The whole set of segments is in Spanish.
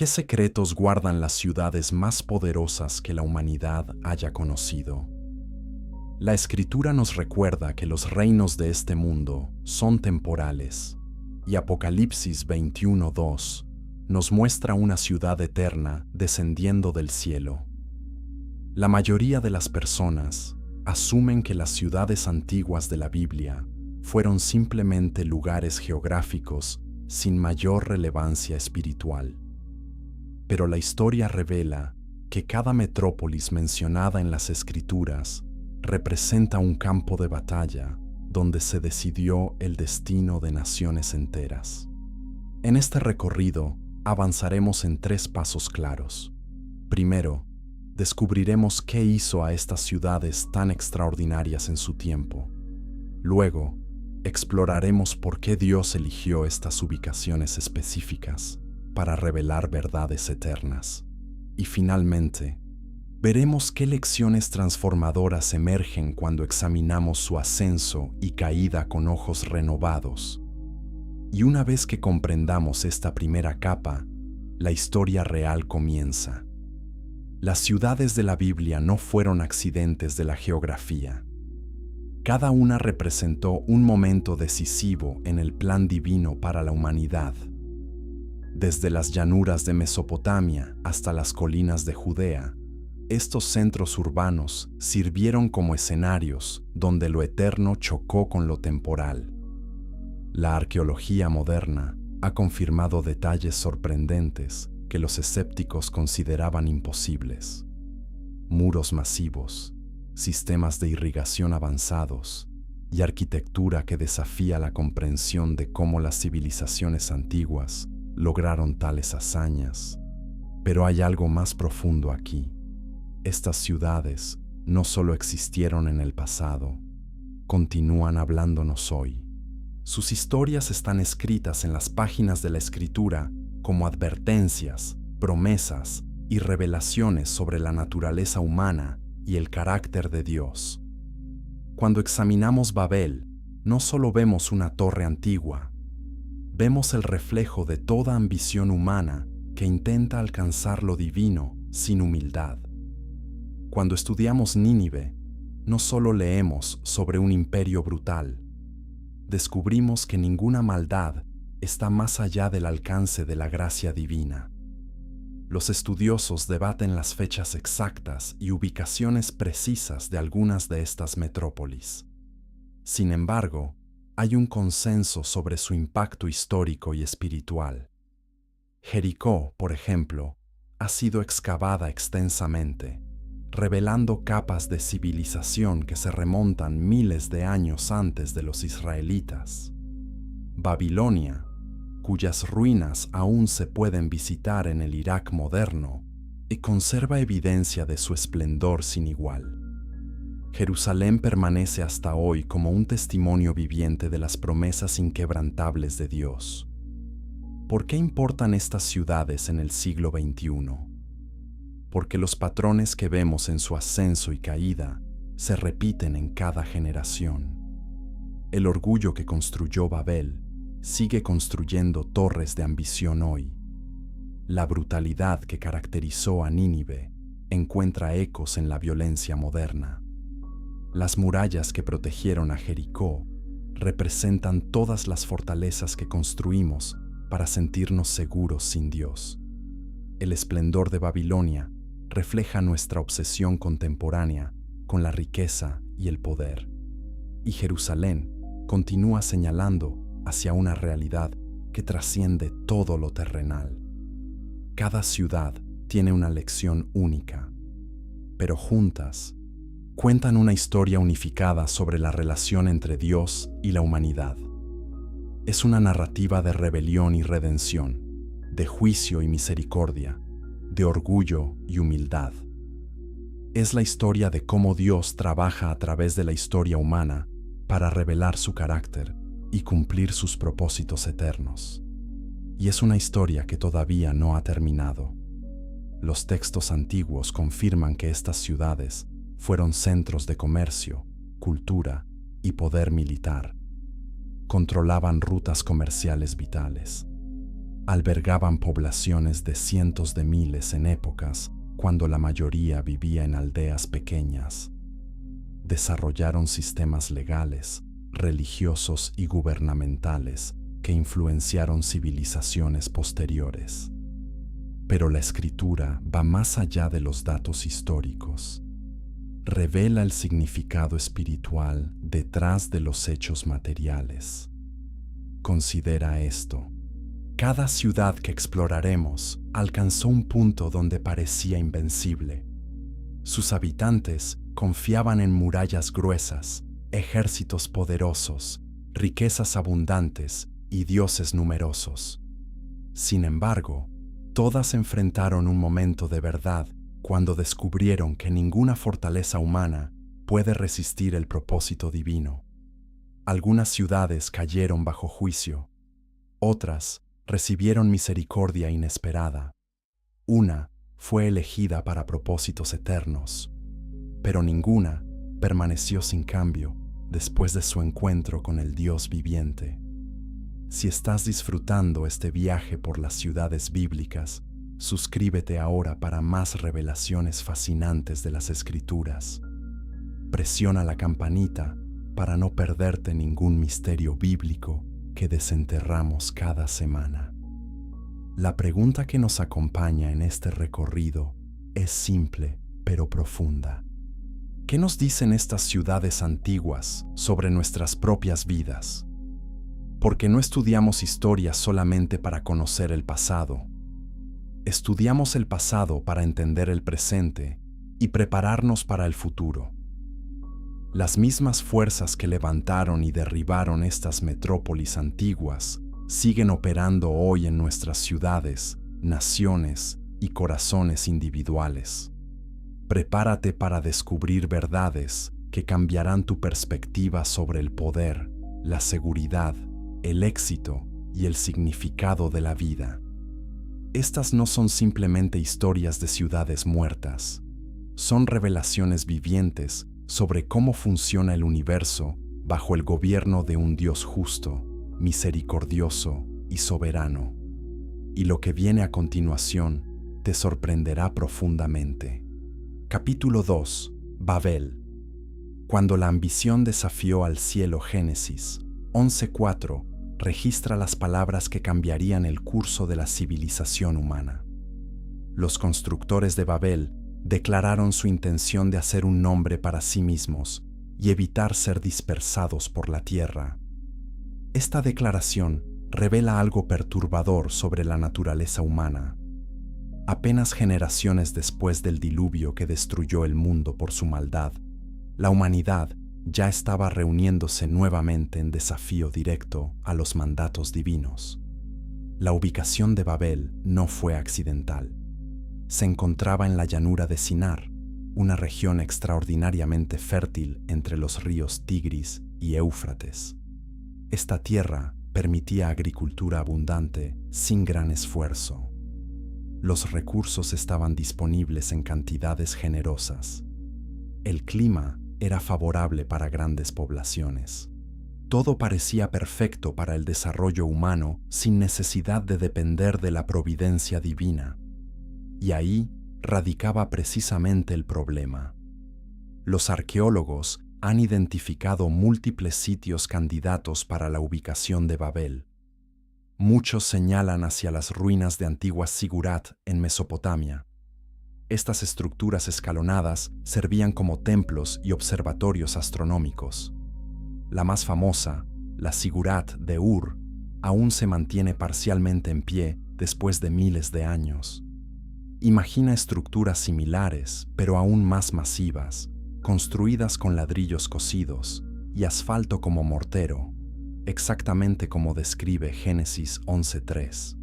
¿Qué secretos guardan las ciudades más poderosas que la humanidad haya conocido? La Escritura nos recuerda que los reinos de este mundo son temporales, y Apocalipsis 21:2 nos muestra una ciudad eterna descendiendo del cielo. La mayoría de las personas asumen que las ciudades antiguas de la Biblia fueron simplemente lugares geográficos sin mayor relevancia espiritual. Pero la historia revela que cada metrópolis mencionada en las Escrituras representa un campo de batalla donde se decidió el destino de naciones enteras. En este recorrido avanzaremos en 3 pasos claros. Primero, descubriremos qué hizo a estas ciudades tan extraordinarias en su tiempo. Luego, exploraremos por qué Dios eligió estas ubicaciones específicas para revelar verdades eternas. Y finalmente, veremos qué lecciones transformadoras emergen cuando examinamos su ascenso y caída con ojos renovados. Y una vez que comprendamos esta primera capa, la historia real comienza. Las ciudades de la Biblia no fueron accidentes de la geografía. Cada una representó un momento decisivo en el plan divino para la humanidad. Desde las llanuras de Mesopotamia hasta las colinas de Judea, estos centros urbanos sirvieron como escenarios donde lo eterno chocó con lo temporal. La arqueología moderna ha confirmado detalles sorprendentes que los escépticos consideraban imposibles. Muros masivos, sistemas de irrigación avanzados y arquitectura que desafía la comprensión de cómo las civilizaciones antiguas lograron tales hazañas. Pero hay algo más profundo aquí. Estas ciudades no solo existieron en el pasado, continúan hablándonos hoy. Sus historias están escritas en las páginas de la Escritura como advertencias, promesas y revelaciones sobre la naturaleza humana y el carácter de Dios. Cuando examinamos Babel, no solo vemos una torre antigua, vemos el reflejo de toda ambición humana que intenta alcanzar lo divino sin humildad. Cuando estudiamos Nínive, no solo leemos sobre un imperio brutal, descubrimos que ninguna maldad está más allá del alcance de la gracia divina. Los estudiosos debaten las fechas exactas y ubicaciones precisas de algunas de estas metrópolis. Sin embargo, hay un consenso sobre su impacto histórico y espiritual. Jericó, por ejemplo, ha sido excavada extensamente, revelando capas de civilización que se remontan miles de años antes de los israelitas. Babilonia, cuyas ruinas aún se pueden visitar en el Irak moderno, y conserva evidencia de su esplendor sin igual. Jerusalén permanece hasta hoy como un testimonio viviente de las promesas inquebrantables de Dios. ¿Por qué importan estas ciudades en el siglo XXI? Porque los patrones que vemos en su ascenso y caída se repiten en cada generación. El orgullo que construyó Babel sigue construyendo torres de ambición hoy. La brutalidad que caracterizó a Nínive encuentra ecos en la violencia moderna. Las murallas que protegieron a Jericó representan todas las fortalezas que construimos para sentirnos seguros sin Dios. El esplendor de Babilonia refleja nuestra obsesión contemporánea con la riqueza y el poder. Y Jerusalén continúa señalando hacia una realidad que trasciende todo lo terrenal. Cada ciudad tiene una lección única, pero juntas cuentan una historia unificada sobre la relación entre Dios y la humanidad. Es una narrativa de rebelión y redención, de juicio y misericordia, de orgullo y humildad. Es la historia de cómo Dios trabaja a través de la historia humana para revelar su carácter y cumplir sus propósitos eternos. Y es una historia que todavía no ha terminado. Los textos antiguos confirman que estas ciudades fueron centros de comercio, cultura y poder militar. Controlaban rutas comerciales vitales. albergaban poblaciones de cientos de miles en épocas cuando la mayoría vivía en aldeas pequeñas. Desarrollaron sistemas legales, religiosos y gubernamentales que influenciaron civilizaciones posteriores. Pero la escritura va más allá de los datos históricos. Revela el significado espiritual detrás de los hechos materiales. Considera esto. Cada ciudad que exploraremos alcanzó un punto donde parecía invencible. Sus habitantes confiaban en murallas gruesas, ejércitos poderosos, riquezas abundantes y dioses numerosos. Sin embargo, todas enfrentaron un momento de verdad cuando descubrieron que ninguna fortaleza humana puede resistir el propósito divino. Algunas ciudades cayeron bajo juicio, otras recibieron misericordia inesperada. Una fue elegida para propósitos eternos, pero ninguna permaneció sin cambio después de su encuentro con el Dios viviente. Si estás disfrutando este viaje por las ciudades bíblicas, suscríbete ahora para más revelaciones fascinantes de las Escrituras. Presiona la campanita para no perderte ningún misterio bíblico que desenterramos cada semana. La pregunta que nos acompaña en este recorrido es simple pero profunda. ¿Qué nos dicen estas ciudades antiguas sobre nuestras propias vidas? Porque no estudiamos historia solamente para conocer el pasado. Estudiamos el pasado para entender el presente y prepararnos para el futuro. Las mismas fuerzas que levantaron y derribaron estas metrópolis antiguas siguen operando hoy en nuestras ciudades, naciones y corazones individuales. Prepárate para descubrir verdades que cambiarán tu perspectiva sobre el poder, la seguridad, el éxito y el significado de la vida. Estas no son simplemente historias de ciudades muertas, son revelaciones vivientes sobre cómo funciona el universo bajo el gobierno de un Dios justo, misericordioso y soberano. Y lo que viene a continuación te sorprenderá profundamente. Capítulo 2. Babel. Cuando la ambición desafió al cielo. Génesis 11:4 registra las palabras que cambiarían el curso de la civilización humana. Los constructores de Babel declararon su intención de hacer un nombre para sí mismos y evitar ser dispersados por la tierra. Esta declaración revela algo perturbador sobre la naturaleza humana. Apenas generaciones después del diluvio que destruyó el mundo por su maldad, la humanidad ya estaba reuniéndose nuevamente en desafío directo a los mandatos divinos. La ubicación de Babel no fue accidental. Se encontraba en la llanura de Sinar, una región extraordinariamente fértil entre los ríos Tigris y Éufrates. Esta tierra permitía agricultura abundante sin gran esfuerzo. Los recursos estaban disponibles en cantidades generosas. El clima era favorable para grandes poblaciones. Todo parecía perfecto para el desarrollo humano sin necesidad de depender de la providencia divina. Y ahí radicaba precisamente el problema. Los arqueólogos han identificado múltiples sitios candidatos para la ubicación de Babel. Muchos señalan hacia las ruinas de antiguas Sigurat en Mesopotamia. Estas estructuras escalonadas servían como templos y observatorios astronómicos. La más famosa, la Sigurat de Ur, aún se mantiene parcialmente en pie después de miles de años. Imagina estructuras similares, pero aún más masivas, construidas con ladrillos cocidos y asfalto como mortero, exactamente como describe Génesis 11:3.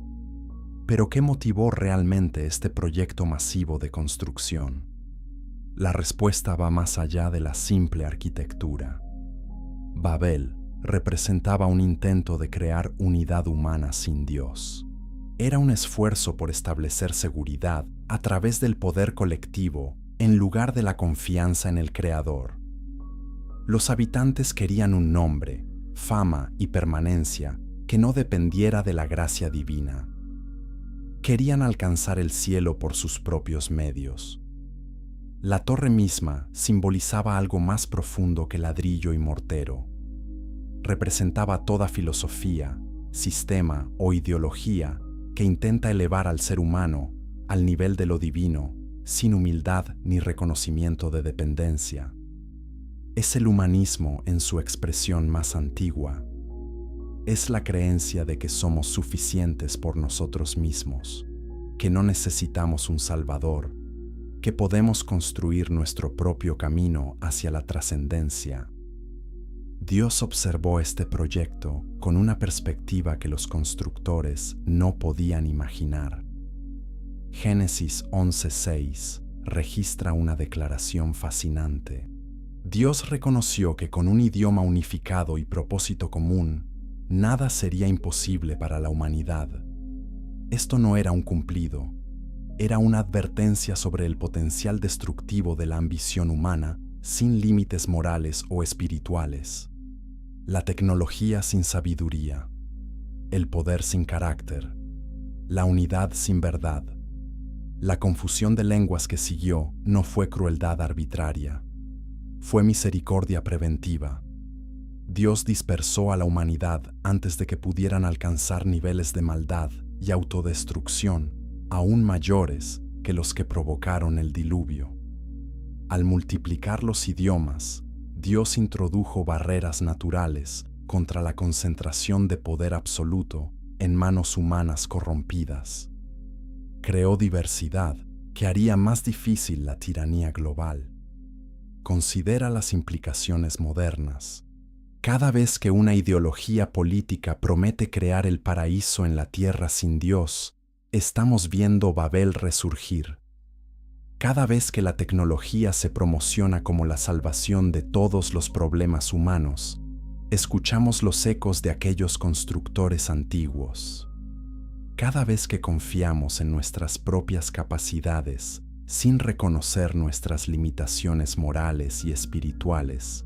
Pero ¿qué motivó realmente este proyecto masivo de construcción? La respuesta va más allá de la simple arquitectura. Babel representaba un intento de crear unidad humana sin Dios. Era un esfuerzo por establecer seguridad a través del poder colectivo en lugar de la confianza en el Creador. Los habitantes querían un nombre, fama y permanencia que no dependiera de la gracia divina. querían alcanzar el cielo por sus propios medios. La torre misma simbolizaba algo más profundo que ladrillo y mortero. Representaba toda filosofía, sistema o ideología que intenta elevar al ser humano al nivel de lo divino, sin humildad ni reconocimiento de dependencia. Es el humanismo en su expresión más antigua. Es la creencia de que somos suficientes por nosotros mismos, que no necesitamos un Salvador, que podemos construir nuestro propio camino hacia la trascendencia. Dios observó este proyecto con una perspectiva que los constructores no podían imaginar. Génesis 11:6 registra una declaración fascinante. Dios reconoció que con un idioma unificado y propósito común, nada sería imposible para la humanidad. Esto no era un cumplido, era una advertencia sobre el potencial destructivo de la ambición humana sin límites morales o espirituales. La tecnología sin sabiduría, el poder sin carácter, la unidad sin verdad. La confusión de lenguas que siguió no fue crueldad arbitraria, fue misericordia preventiva. Dios dispersó a la humanidad antes de que pudieran alcanzar niveles de maldad y autodestrucción aún mayores que los que provocaron el diluvio. Al multiplicar los idiomas, Dios introdujo barreras naturales contra la concentración de poder absoluto en manos humanas corrompidas. Creó diversidad que haría más difícil la tiranía global. Considera las implicaciones modernas. Cada vez que una ideología política promete crear el paraíso en la tierra sin Dios, estamos viendo Babel resurgir. Cada vez que la tecnología se promociona como la salvación de todos los problemas humanos, escuchamos los ecos de aquellos constructores antiguos. Cada vez que confiamos en nuestras propias capacidades, sin reconocer nuestras limitaciones morales y espirituales,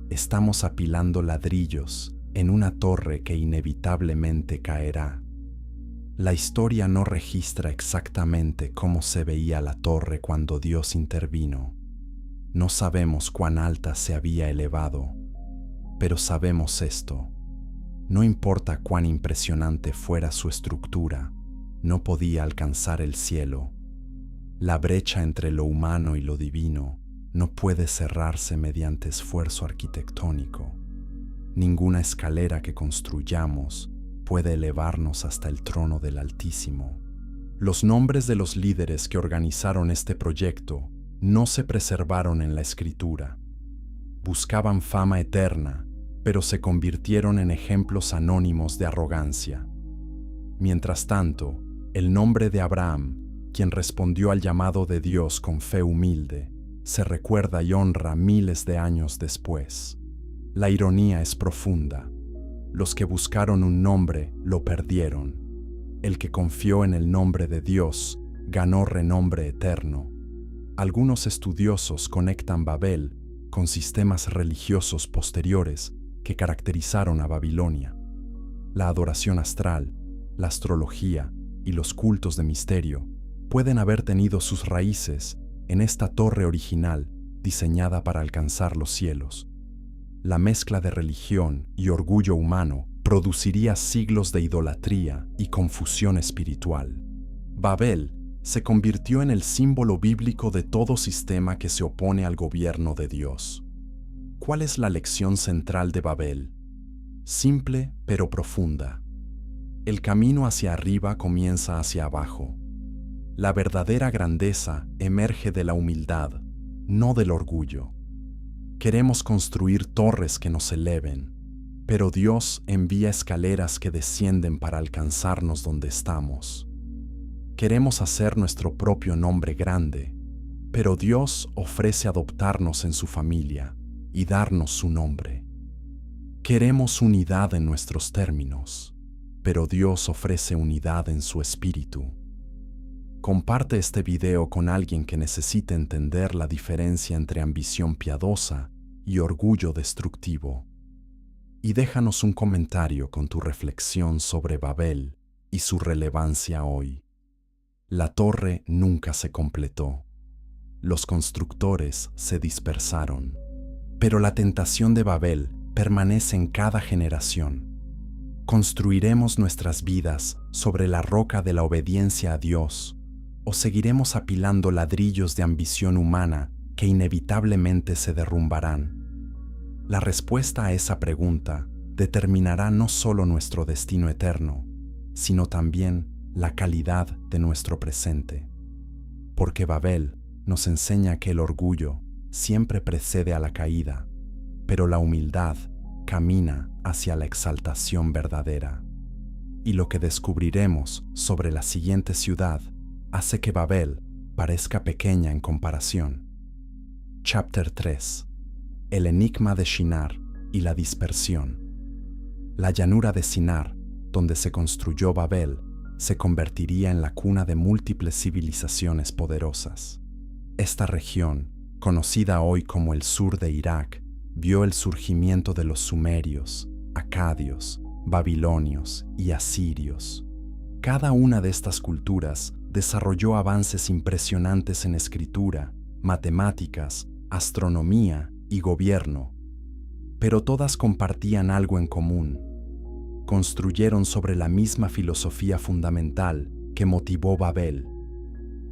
estamos apilando ladrillos en una torre que inevitablemente caerá. La historia no registra exactamente cómo se veía la torre cuando Dios intervino. No sabemos cuán alta se había elevado, pero sabemos esto: no importa cuán impresionante fuera su estructura, no podía alcanzar el cielo. La brecha entre lo humano y lo divino no puede cerrarse mediante esfuerzo arquitectónico. Ninguna escalera que construyamos puede elevarnos hasta el trono del Altísimo. Los nombres de los líderes que organizaron este proyecto no se preservaron en la Escritura. Buscaban fama eterna, pero se convirtieron en ejemplos anónimos de arrogancia. Mientras tanto, el nombre de Abraham, quien respondió al llamado de Dios con fe humilde, se recuerda y honra miles de años después. La ironía es profunda. Los que buscaron un nombre lo perdieron. El que confió en el nombre de Dios ganó renombre eterno. Algunos estudiosos conectan Babel con sistemas religiosos posteriores que caracterizaron a Babilonia. La adoración astral, la astrología y los cultos de misterio pueden haber tenido sus raíces en esta torre original diseñada para alcanzar los cielos. La mezcla de religión y orgullo humano produciría siglos de idolatría y confusión espiritual. Babel se convirtió en el símbolo bíblico de todo sistema que se opone al gobierno de Dios. ¿Cuál es la lección central de Babel? Simple pero profunda. El camino hacia arriba comienza hacia abajo. La verdadera grandeza emerge de la humildad, no del orgullo. Queremos construir torres que nos eleven, pero Dios envía escaleras que descienden para alcanzarnos donde estamos. Queremos hacer nuestro propio nombre grande, pero Dios ofrece adoptarnos en su familia y darnos su nombre. Queremos unidad en nuestros términos, pero Dios ofrece unidad en su espíritu. Comparte este video con alguien que necesite entender la diferencia entre ambición piadosa y orgullo destructivo. Y déjanos un comentario con tu reflexión sobre Babel y su relevancia hoy. La torre nunca se completó. Los constructores se dispersaron. Pero la tentación de Babel permanece en cada generación. ¿Construiremos nuestras vidas sobre la roca de la obediencia a Dios o seguiremos apilando ladrillos de ambición humana que inevitablemente se derrumbarán? La respuesta a esa pregunta determinará no solo nuestro destino eterno, sino también la calidad de nuestro presente. Porque Babel nos enseña que el orgullo siempre precede a la caída, pero la humildad camina hacia la exaltación verdadera. Y lo que descubriremos sobre la siguiente ciudad hace que Babel parezca pequeña en comparación. Chapter 3. El enigma de Shinar y la dispersión. La llanura de Sinar, donde se construyó Babel, se convertiría en la cuna de múltiples civilizaciones poderosas. Esta región, conocida hoy como el sur de Irak, vio el surgimiento de los sumerios, acadios, babilonios y asirios. Cada una de estas culturas desarrolló avances impresionantes en escritura, matemáticas, astronomía y gobierno, pero todas compartían algo en común. Construyeron sobre la misma filosofía fundamental que motivó Babel.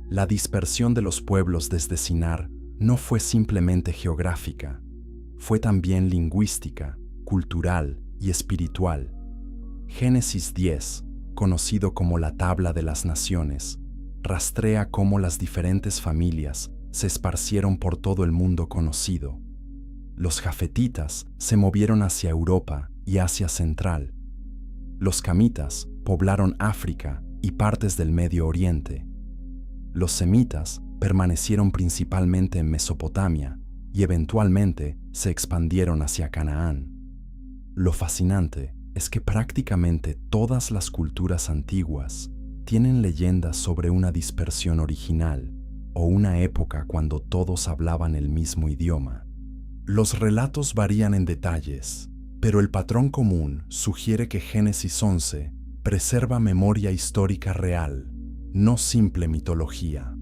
La dispersión de los pueblos desde Sinar no fue simplemente geográfica, fue también lingüística, cultural y espiritual. Génesis 10, conocido como la Tabla de las Naciones, rastrea cómo las diferentes familias se esparcieron por todo el mundo conocido. Los jafetitas se movieron hacia Europa y Asia Central. Los camitas poblaron África y partes del Medio Oriente. Los semitas permanecieron principalmente en Mesopotamia y eventualmente se expandieron hacia Canaán. Lo fascinante es que prácticamente todas las culturas antiguas tienen leyendas sobre una dispersión original o una época cuando todos hablaban el mismo idioma. Los relatos varían en detalles, pero el patrón común sugiere que Génesis 11 preserva memoria histórica real, no simple mitología.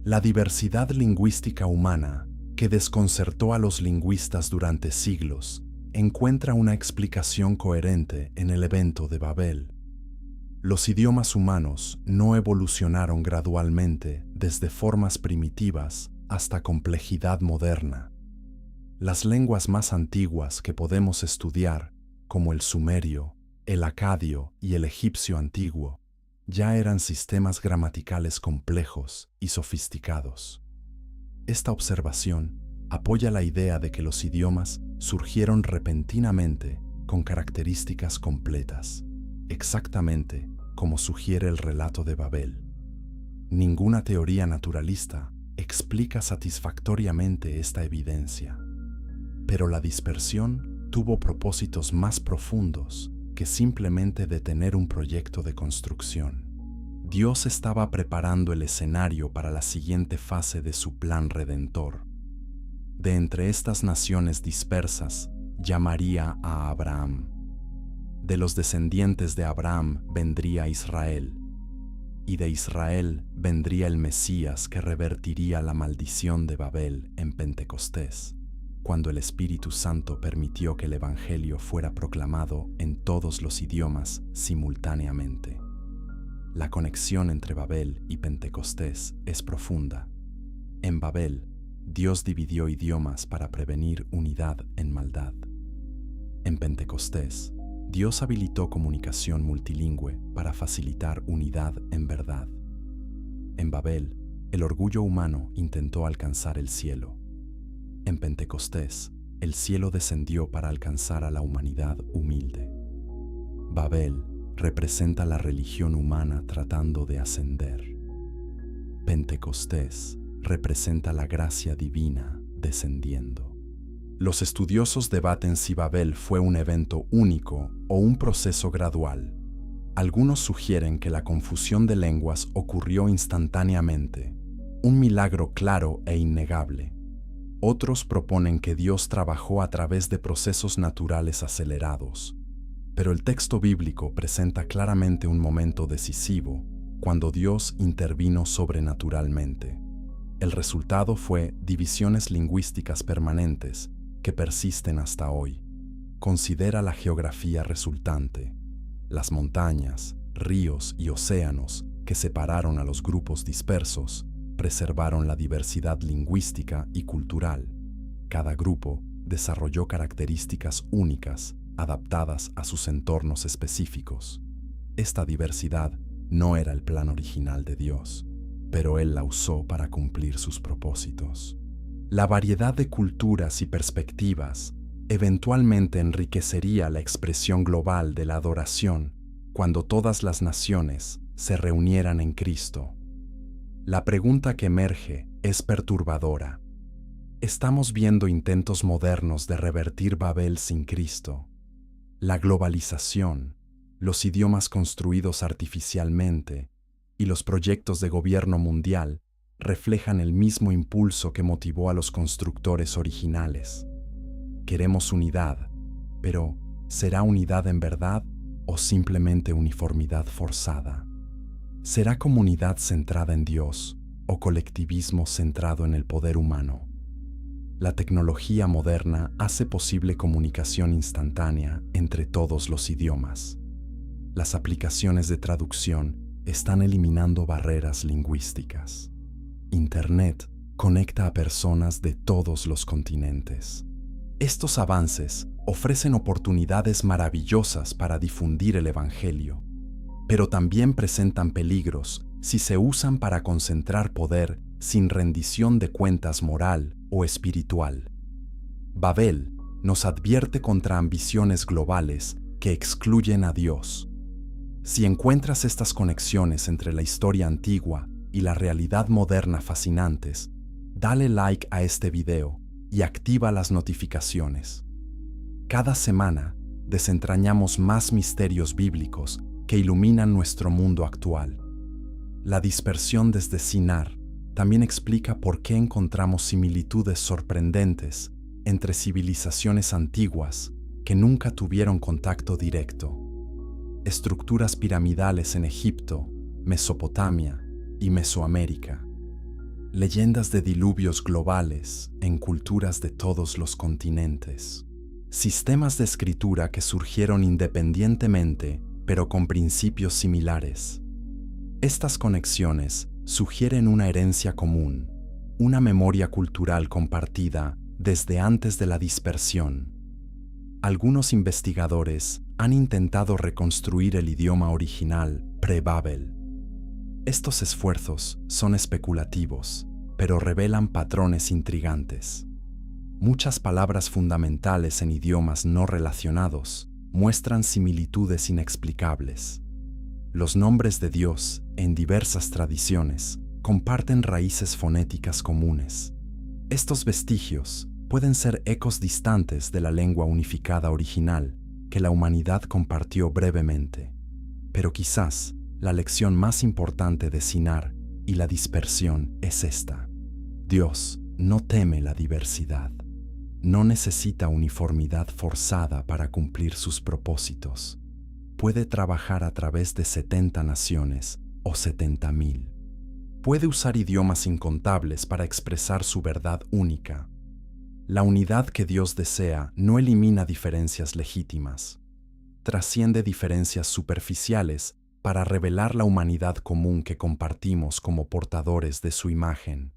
La diversidad lingüística humana, que desconcertó a los lingüistas durante siglos, encuentra una explicación coherente en el evento de Babel. Los idiomas humanos no evolucionaron gradualmente desde formas primitivas hasta complejidad moderna. Las lenguas más antiguas que podemos estudiar, como el sumerio, el acadio y el egipcio antiguo, ya eran sistemas gramaticales complejos y sofisticados. Esta observación apoya la idea de que los idiomas surgieron repentinamente con características completas, exactamente como sugiere el relato de Babel. Ninguna teoría naturalista explica satisfactoriamente esta evidencia, pero la dispersión tuvo propósitos más profundos que simplemente detener un proyecto de construcción. Dios estaba preparando el escenario para la siguiente fase de su plan redentor. De entre estas naciones dispersas, llamaría a Abraham. De los descendientes de Abraham vendría Israel, y de Israel vendría el Mesías que revertiría la maldición de Babel en Pentecostés, cuando el Espíritu Santo permitió que el Evangelio fuera proclamado en todos los idiomas simultáneamente. La conexión entre Babel y Pentecostés es profunda. En Babel, Dios dividió idiomas para prevenir unidad en maldad. En Pentecostés, Dios habilitó comunicación multilingüe para facilitar unidad en verdad. En Babel, el orgullo humano intentó alcanzar el cielo. En Pentecostés, el cielo descendió para alcanzar a la humanidad humilde. Babel representa la religión humana tratando de ascender. Pentecostés representa la gracia divina descendiendo. Los estudiosos debaten si Babel fue un evento único o un proceso gradual. Algunos sugieren que la confusión de lenguas ocurrió instantáneamente, un milagro claro e innegable. Otros proponen que Dios trabajó a través de procesos naturales acelerados, pero el texto bíblico presenta claramente un momento decisivo, cuando Dios intervino sobrenaturalmente. El resultado fue divisiones lingüísticas permanentes que persisten hasta hoy. Considera la geografía resultante. Las montañas, ríos y océanos que separaron a los grupos dispersos preservaron la diversidad lingüística y cultural. Cada grupo desarrolló características únicas adaptadas a sus entornos específicos. Esta diversidad no era el plan original de Dios, pero Él la usó para cumplir sus propósitos. La variedad de culturas y perspectivas eventualmente enriquecería la expresión global de la adoración cuando todas las naciones se reunieran en Cristo. La pregunta que emerge es perturbadora. Estamos viendo intentos modernos de revertir Babel sin Cristo. La globalización, los idiomas construidos artificialmente y los proyectos de gobierno mundial reflejan el mismo impulso que motivó a los constructores originales. Queremos unidad, pero ¿será unidad en verdad o simplemente uniformidad forzada? ¿Será comunidad centrada en Dios o colectivismo centrado en el poder humano? La tecnología moderna hace posible comunicación instantánea entre todos los idiomas. Las aplicaciones de traducción están eliminando barreras lingüísticas. Internet conecta a personas de todos los continentes. Estos avances ofrecen oportunidades maravillosas para difundir el Evangelio, pero también presentan peligros si se usan para concentrar poder sin rendición de cuentas moral o espiritual. Babel nos advierte contra ambiciones globales que excluyen a Dios. Si encuentras estas conexiones entre la historia antigua y la realidad moderna fascinantes, dale like a este video y activa las notificaciones. Cada semana desentrañamos más misterios bíblicos que iluminan nuestro mundo actual. La dispersión desde Sinar también explica por qué encontramos similitudes sorprendentes entre civilizaciones antiguas que nunca tuvieron contacto directo. Estructuras piramidales en Egipto, Mesopotamia y Mesoamérica. Leyendas de diluvios globales en culturas de todos los continentes. Sistemas de escritura que surgieron independientemente, pero con principios similares. Estas conexiones sugieren una herencia común, una memoria cultural compartida desde antes de la dispersión. Algunos investigadores han intentado reconstruir el idioma original pre-Babel. Estos esfuerzos son especulativos, pero revelan patrones intrigantes. Muchas palabras fundamentales en idiomas no relacionados muestran similitudes inexplicables. Los nombres de Dios, en diversas tradiciones, comparten raíces fonéticas comunes. Estos vestigios pueden ser ecos distantes de la lengua unificada original que la humanidad compartió brevemente. Pero quizás la lección más importante de Sinar y la dispersión es esta. Dios no teme la diversidad. No necesita uniformidad forzada para cumplir sus propósitos. Puede trabajar a través de 70 naciones o 70,000. Puede usar idiomas incontables para expresar su verdad única. La unidad que Dios desea no elimina diferencias legítimas. Trasciende diferencias superficiales para revelar la humanidad común que compartimos como portadores de su imagen.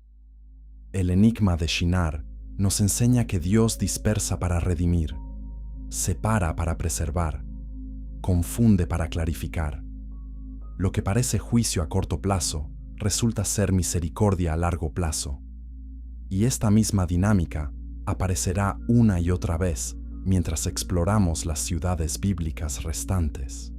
El enigma de Shinar nos enseña que Dios dispersa para redimir, separa para preservar, confunde para clarificar. Lo que parece juicio a corto plazo resulta ser misericordia a largo plazo. Y esta misma dinámica aparecerá una y otra vez mientras exploramos las ciudades bíblicas restantes.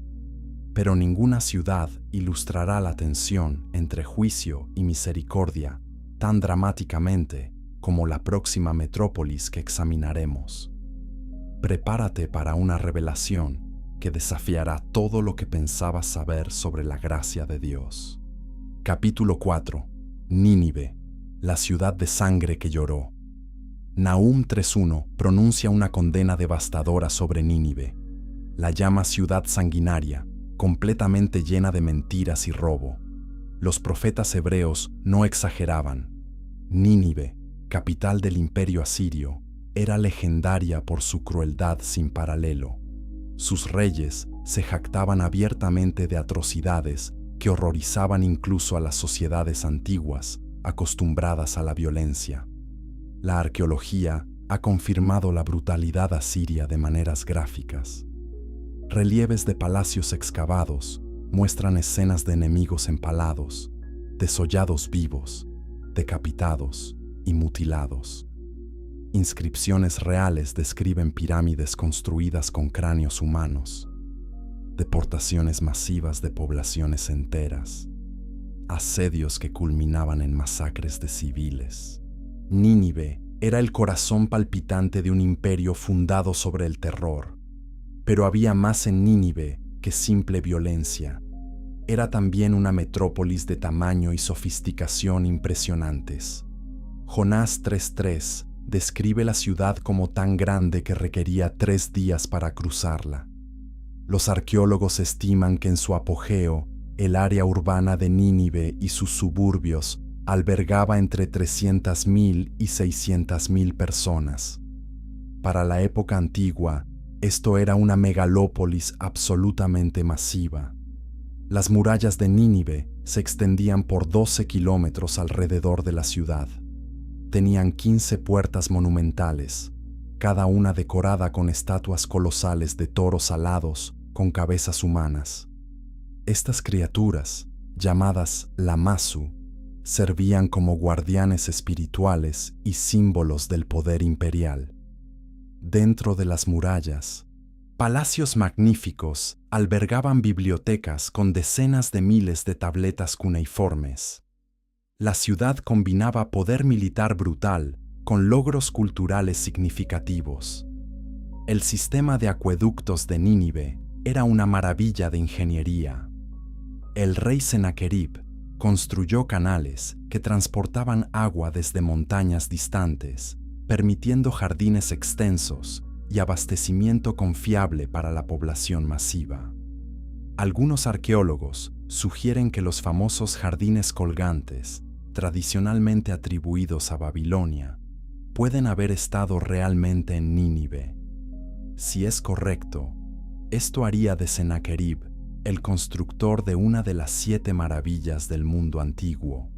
Pero ninguna ciudad ilustrará la tensión entre juicio y misericordia tan dramáticamente como la próxima metrópolis que examinaremos. Prepárate para una revelación que desafiará todo lo que pensabas saber sobre la gracia de Dios. Capítulo 4. Nínive, la ciudad de sangre que lloró. Nahum 3:1 pronuncia una condena devastadora sobre Nínive. La llama ciudad sanguinaria, completamente llena de mentiras y robo. Los profetas hebreos no exageraban. Nínive, capital del imperio asirio, era legendaria por su crueldad sin paralelo. Sus reyes se jactaban abiertamente de atrocidades que horrorizaban incluso a las sociedades antiguas, acostumbradas a la violencia. La arqueología ha confirmado la brutalidad asiria de maneras gráficas. Relieves de palacios excavados muestran escenas de enemigos empalados, desollados vivos, decapitados y mutilados. Inscripciones reales describen pirámides construidas con cráneos humanos, deportaciones masivas de poblaciones enteras, asedios que culminaban en masacres de civiles. Nínive era el corazón palpitante de un imperio fundado sobre el terror, pero había más en Nínive que simple violencia. Era también una metrópolis de tamaño y sofisticación impresionantes. Jonás 3:3 describe la ciudad como tan grande que requería 3 días para cruzarla. Los arqueólogos estiman que en su apogeo, el área urbana de Nínive y sus suburbios albergaba entre 300.000 y 600.000 personas. Para la época antigua, esto era una megalópolis absolutamente masiva. Las murallas de Nínive se extendían por 12 kilómetros alrededor de la ciudad. Tenían 15 puertas monumentales, cada una decorada con estatuas colosales de toros alados con cabezas humanas. Estas criaturas, llamadas Lamassu, servían como guardianes espirituales y símbolos del poder imperial. Dentro de las murallas, palacios magníficos albergaban bibliotecas con decenas de miles de tabletas cuneiformes. La ciudad combinaba poder militar brutal con logros culturales significativos. El sistema de acueductos de Nínive era una maravilla de ingeniería. El rey Sennacherib construyó canales que transportaban agua desde montañas distantes, permitiendo jardines extensos y abastecimiento confiable para la población masiva. Algunos arqueólogos sugieren que los famosos jardines colgantes, tradicionalmente atribuidos a Babilonia, pueden haber estado realmente en Nínive. Si es correcto, esto haría de Sennacherib el constructor de una de las 7 maravillas del mundo antiguo.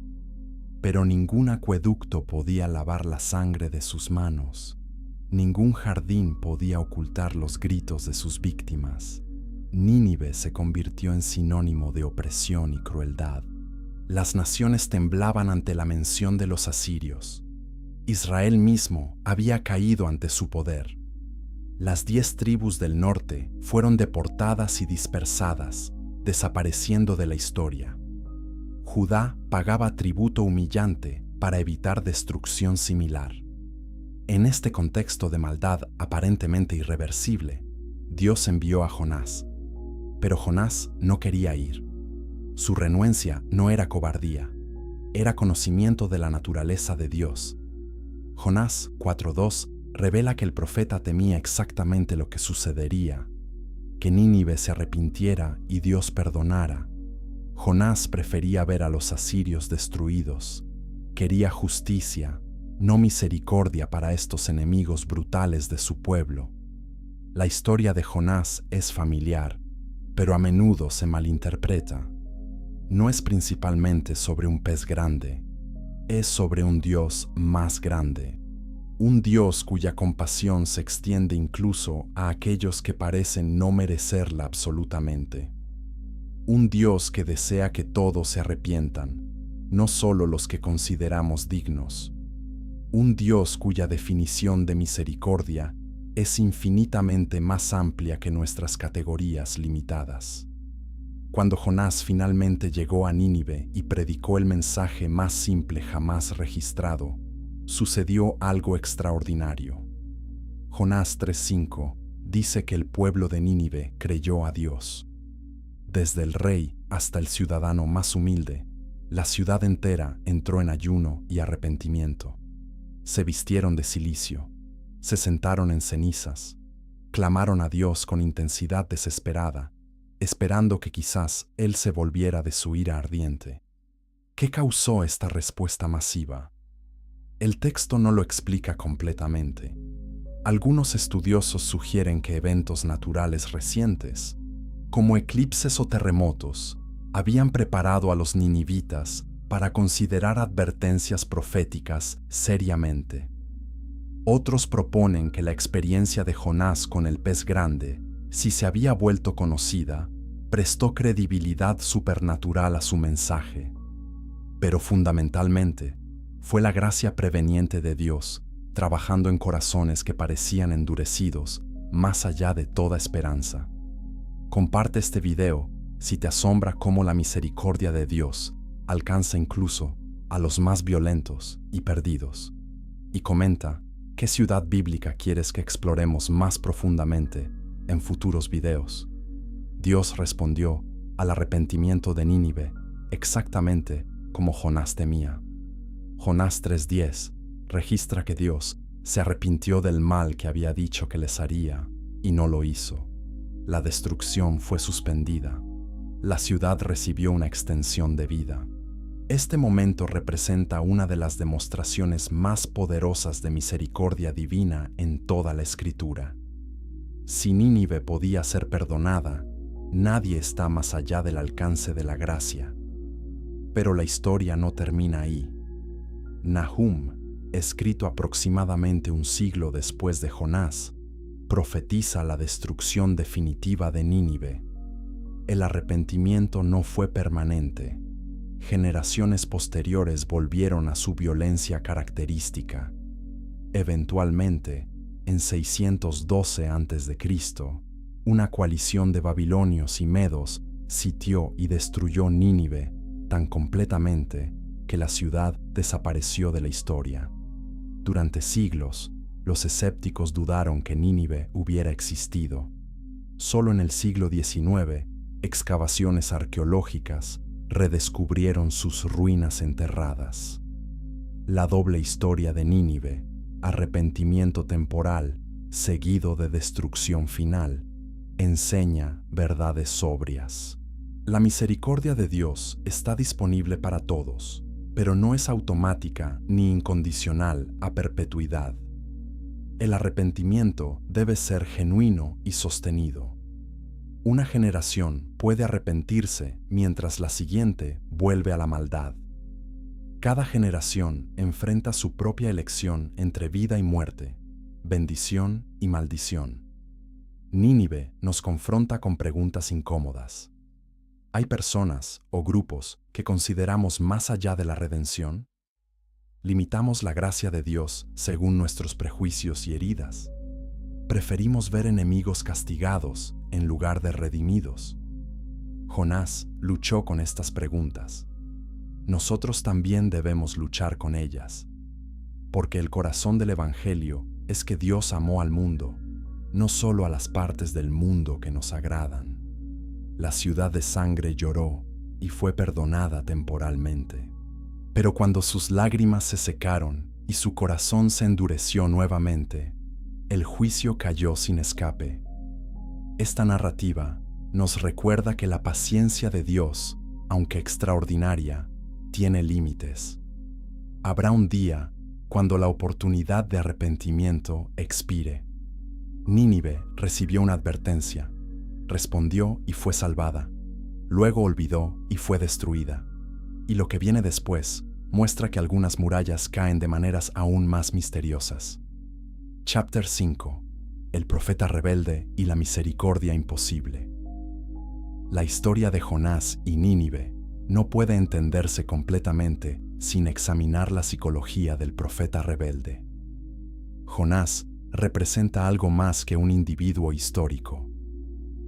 Pero ningún acueducto podía lavar la sangre de sus manos. Ningún jardín podía ocultar los gritos de sus víctimas. Nínive se convirtió en sinónimo de opresión y crueldad. Las naciones temblaban ante la mención de los asirios. Israel mismo había caído ante su poder. Las 10 tribus del norte fueron deportadas y dispersadas, desapareciendo de la historia. Judá pagaba tributo humillante para evitar destrucción similar. En este contexto de maldad aparentemente irreversible, Dios envió a Jonás. Pero Jonás no quería ir. Su renuencia no era cobardía, era conocimiento de la naturaleza de Dios. Jonás 4:2 revela que el profeta temía exactamente lo que sucedería, que Nínive se arrepintiera y Dios perdonara. Jonás prefería ver a los asirios destruidos. Quería justicia, no misericordia para estos enemigos brutales de su pueblo. La historia de Jonás es familiar, pero a menudo se malinterpreta. No es principalmente sobre un pez grande, es sobre un Dios más grande. Un Dios cuya compasión se extiende incluso a aquellos que parecen no merecerla absolutamente. Un Dios que desea que todos se arrepientan, no solo los que consideramos dignos. Un Dios cuya definición de misericordia es infinitamente más amplia que nuestras categorías limitadas. Cuando Jonás finalmente llegó a Nínive y predicó el mensaje más simple jamás registrado, sucedió algo extraordinario. Jonás 3:5 dice que el pueblo de Nínive creyó a Dios. Desde el rey hasta el ciudadano más humilde, la ciudad entera entró en ayuno y arrepentimiento. Se vistieron de cilicio, se sentaron en cenizas, clamaron a Dios con intensidad desesperada, esperando que quizás Él se volviera de su ira ardiente. ¿Qué causó esta respuesta masiva? El texto no lo explica completamente. Algunos estudiosos sugieren que eventos naturales recientes, como eclipses o terremotos, habían preparado a los ninivitas para considerar advertencias proféticas seriamente. Otros proponen que la experiencia de Jonás con el pez grande, si se había vuelto conocida, prestó credibilidad supernatural a su mensaje. Pero fundamentalmente, fue la gracia preveniente de Dios, trabajando en corazones que parecían endurecidos, más allá de toda esperanza. Comparte este video si te asombra cómo la misericordia de Dios alcanza incluso a los más violentos y perdidos. Y comenta qué ciudad bíblica quieres que exploremos más profundamente en futuros videos. Dios respondió al arrepentimiento de Nínive exactamente como Jonás temía. Jonás 3:10 registra que Dios se arrepintió del mal que había dicho que les haría y no lo hizo. La destrucción fue suspendida. La ciudad recibió una extensión de vida. Este momento representa una de las demostraciones más poderosas de misericordia divina en toda la Escritura. Si Nínive podía ser perdonada, nadie está más allá del alcance de la gracia. Pero la historia no termina ahí. Nahum, escrito aproximadamente un siglo después de Jonás, profetiza la destrucción definitiva de Nínive. El arrepentimiento no fue permanente. Generaciones posteriores volvieron a su violencia característica. Eventualmente, en 612 a.C., una coalición de babilonios y medos sitió y destruyó Nínive tan completamente que la ciudad desapareció de la historia. Durante siglos, los escépticos dudaron que Nínive hubiera existido. Solo en el siglo XIX, excavaciones arqueológicas redescubrieron sus ruinas enterradas. La doble historia de Nínive, arrepentimiento temporal seguido de destrucción final, enseña verdades sobrias. La misericordia de Dios está disponible para todos, pero no es automática ni incondicional a perpetuidad. El arrepentimiento debe ser genuino y sostenido. Una generación puede arrepentirse mientras la siguiente vuelve a la maldad. Cada generación enfrenta su propia elección entre vida y muerte, bendición y maldición. Nínive nos confronta con preguntas incómodas. ¿Hay personas o grupos que consideramos más allá de la redención? ¿Limitamos la gracia de Dios según nuestros prejuicios y heridas? ¿Preferimos ver enemigos castigados en lugar de redimidos? Jonás luchó con estas preguntas. Nosotros también debemos luchar con ellas, porque el corazón del Evangelio es que Dios amó al mundo, no solo a las partes del mundo que nos agradan. La ciudad de sangre lloró y fue perdonada temporalmente. Pero cuando sus lágrimas se secaron y su corazón se endureció nuevamente, el juicio cayó sin escape. Esta narrativa nos recuerda que la paciencia de Dios, aunque extraordinaria, tiene límites. Habrá un día cuando la oportunidad de arrepentimiento expire. Nínive recibió una advertencia, respondió y fue salvada, luego olvidó y fue destruida. Y lo que viene después muestra que algunas murallas caen de maneras aún más misteriosas. Chapter 5. El profeta rebelde y la misericordia imposible. La historia de Jonás y Nínive no puede entenderse completamente sin examinar la psicología del profeta rebelde. Jonás representa algo más que un individuo histórico.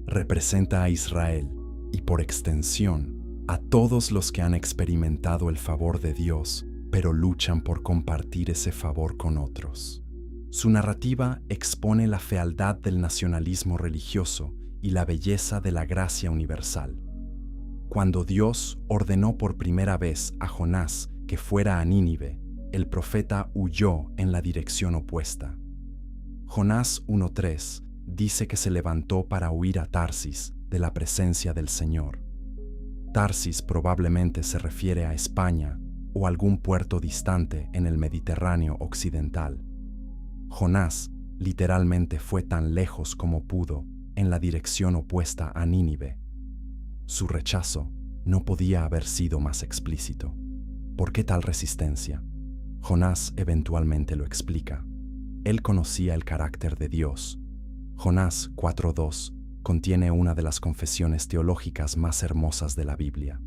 Representa a Israel y, por extensión, a todos los que han experimentado el favor de Dios, pero luchan por compartir ese favor con otros. Su narrativa expone la fealdad del nacionalismo religioso y la belleza de la gracia universal. Cuando Dios ordenó por primera vez a Jonás que fuera a Nínive, el profeta huyó en la dirección opuesta. Jonás 1:3 dice que se levantó para huir a Tarsis de la presencia del Señor. Tarsis probablemente se refiere a España o algún puerto distante en el Mediterráneo occidental. Jonás literalmente fue tan lejos como pudo, en la dirección opuesta a Nínive. Su rechazo no podía haber sido más explícito. ¿Por qué tal resistencia? Jonás eventualmente lo explica. Él conocía el carácter de Dios. Jonás 4:2 contiene una de las confesiones teológicas más hermosas de la Biblia.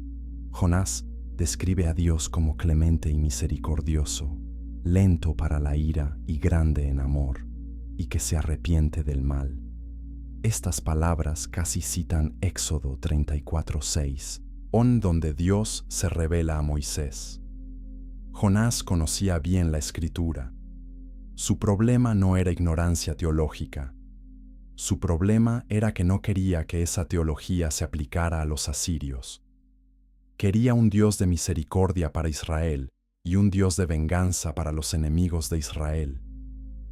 Jonás describe a Dios como clemente y misericordioso, lento para la ira y grande en amor, y que se arrepiente del mal. Estas palabras casi citan Éxodo 34:6, donde Dios se revela a Moisés. Jonás conocía bien la Escritura. Su problema no era ignorancia teológica. Su problema era que no quería que esa teología se aplicara a los asirios. Quería un Dios de misericordia para Israel y un Dios de venganza para los enemigos de Israel.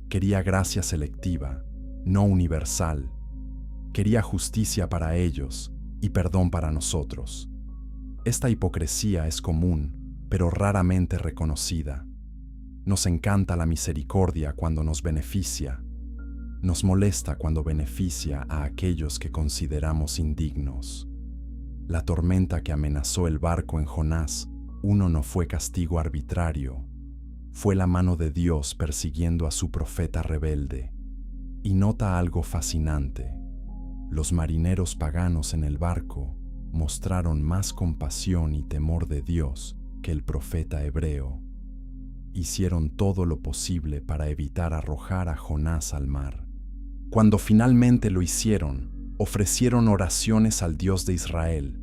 Quería gracia selectiva, no universal. Quería justicia para ellos y perdón para nosotros. Esta hipocresía es común, pero raramente reconocida. Nos encanta la misericordia cuando nos beneficia. Nos molesta cuando beneficia a aquellos que consideramos indignos. La tormenta que amenazó el barco en Jonás 1 no fue castigo arbitrario. Fue la mano de Dios persiguiendo a su profeta rebelde. Y nota algo fascinante. Los marineros paganos en el barco mostraron más compasión y temor de Dios que el profeta hebreo. Hicieron todo lo posible para evitar arrojar a Jonás al mar. Cuando finalmente lo hicieron, ofrecieron oraciones al Dios de Israel.